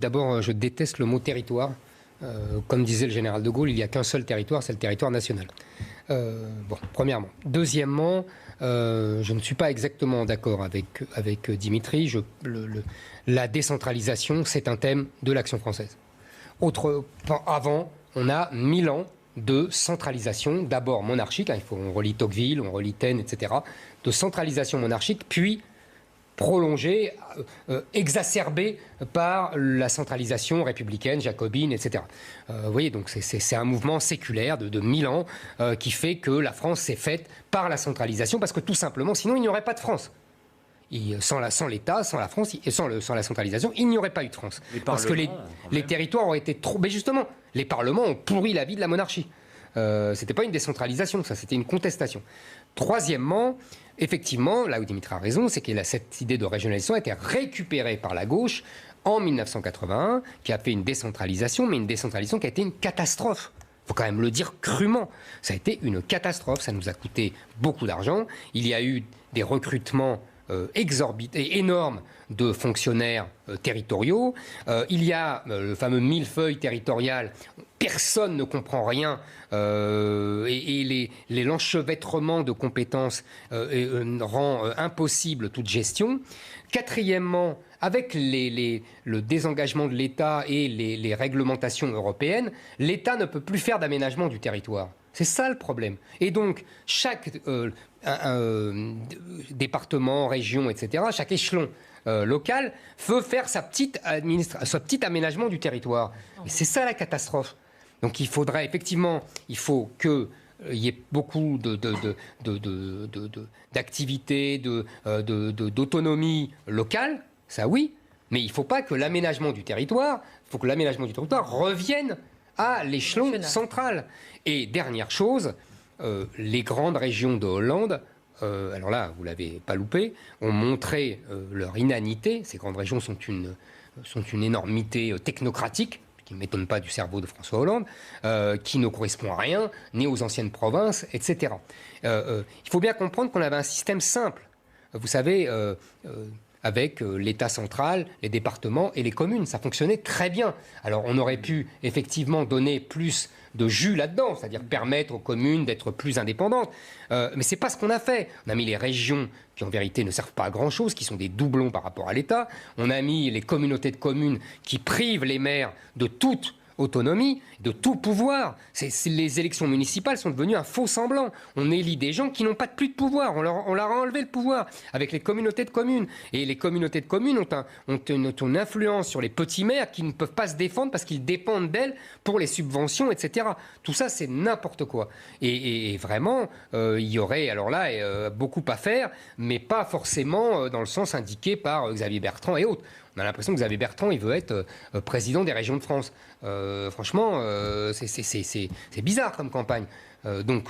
D'abord, je déteste le mot territoire. Comme disait le général de Gaulle, il n'y a qu'un seul territoire, c'est le territoire national. Premièrement. Deuxièmement, je ne suis pas exactement d'accord avec Dimitri. La décentralisation, c'est un thème de l'action française. Avant, on a 1000 ans de centralisation, d'abord monarchique, on relit Tocqueville, on relit Taine, etc., de centralisation monarchique, puis prolongée, exacerbée par la centralisation républicaine, jacobine, etc. Vous voyez, donc c'est un mouvement séculaire de 1000 ans qui fait que la France s'est faite par la centralisation, parce que tout simplement, sinon il n'y aurait pas de France. Sans l'État, sans la France, et sans la centralisation, il n'y aurait pas eu de France. Parce que les territoires ont été trop... Mais justement, les parlements ont pourri la vie de la monarchie. C'était pas une décentralisation, ça, c'était une contestation. Troisièmement, effectivement, là où Dimitri a raison, c'est que cette idée de régionalisation a été récupérée par la gauche en 1981, qui a fait une décentralisation, mais une décentralisation qui a été une catastrophe. Il faut quand même le dire crûment. Ça a été une catastrophe, ça nous a coûté beaucoup d'argent. Il y a eu des recrutements exorbités, énormes de fonctionnaires territoriaux. Il y a le fameux millefeuille territorial. Personne ne comprend rien et l'enchevêtrement de compétences rend impossible toute gestion. Quatrièmement, avec le désengagement de l'État et les réglementations européennes, l'État ne peut plus faire d'aménagement du territoire. C'est ça le problème. Et donc, chaque département, région, etc., chaque échelon local veut faire sa petite aménagement du territoire. Et c'est ça la catastrophe. Donc il faudrait effectivement, il faut qu'il y ait beaucoup d'activités, d'autonomie locale, ça oui, mais il ne faut pas que l'aménagement du territoire, revienne à l'échelon central. Et dernière chose, les grandes régions de Hollande, alors là, vous ne l'avez pas loupé, ont montré leur inanité. Ces grandes régions sont une énormité technocratique, qui ne m'étonne pas du cerveau de François Hollande, qui ne correspond à rien, ni aux anciennes provinces, etc. Il faut bien comprendre qu'on avait un système simple. Vous savez, avec l'État central, les départements et les communes. Ça fonctionnait très bien. Alors on aurait pu effectivement donner plus de jus là-dedans, c'est-à-dire permettre aux communes d'être plus indépendantes. Mais c'est pas ce qu'on a fait. On a mis les régions qui en vérité ne servent pas à grand-chose, qui sont des doublons par rapport à l'État. On a mis les communautés de communes qui privent les maires de toute autonomie, de tout pouvoir. Les élections municipales sont devenues un faux semblant. On élit des gens qui n'ont pas plus de pouvoir. On leur a enlevé le pouvoir avec les communautés de communes. Et les communautés de communes ont une influence sur les petits maires qui ne peuvent pas se défendre parce qu'ils dépendent d'elles pour les subventions, etc. Tout ça, c'est n'importe quoi. Et vraiment, il y aurait, alors là, beaucoup à faire, mais pas forcément dans le sens indiqué par Xavier Bertrand et autres. On a l'impression que Xavier Bertrand, il veut être président des régions de France. Franchement, c'est bizarre comme campagne. Donc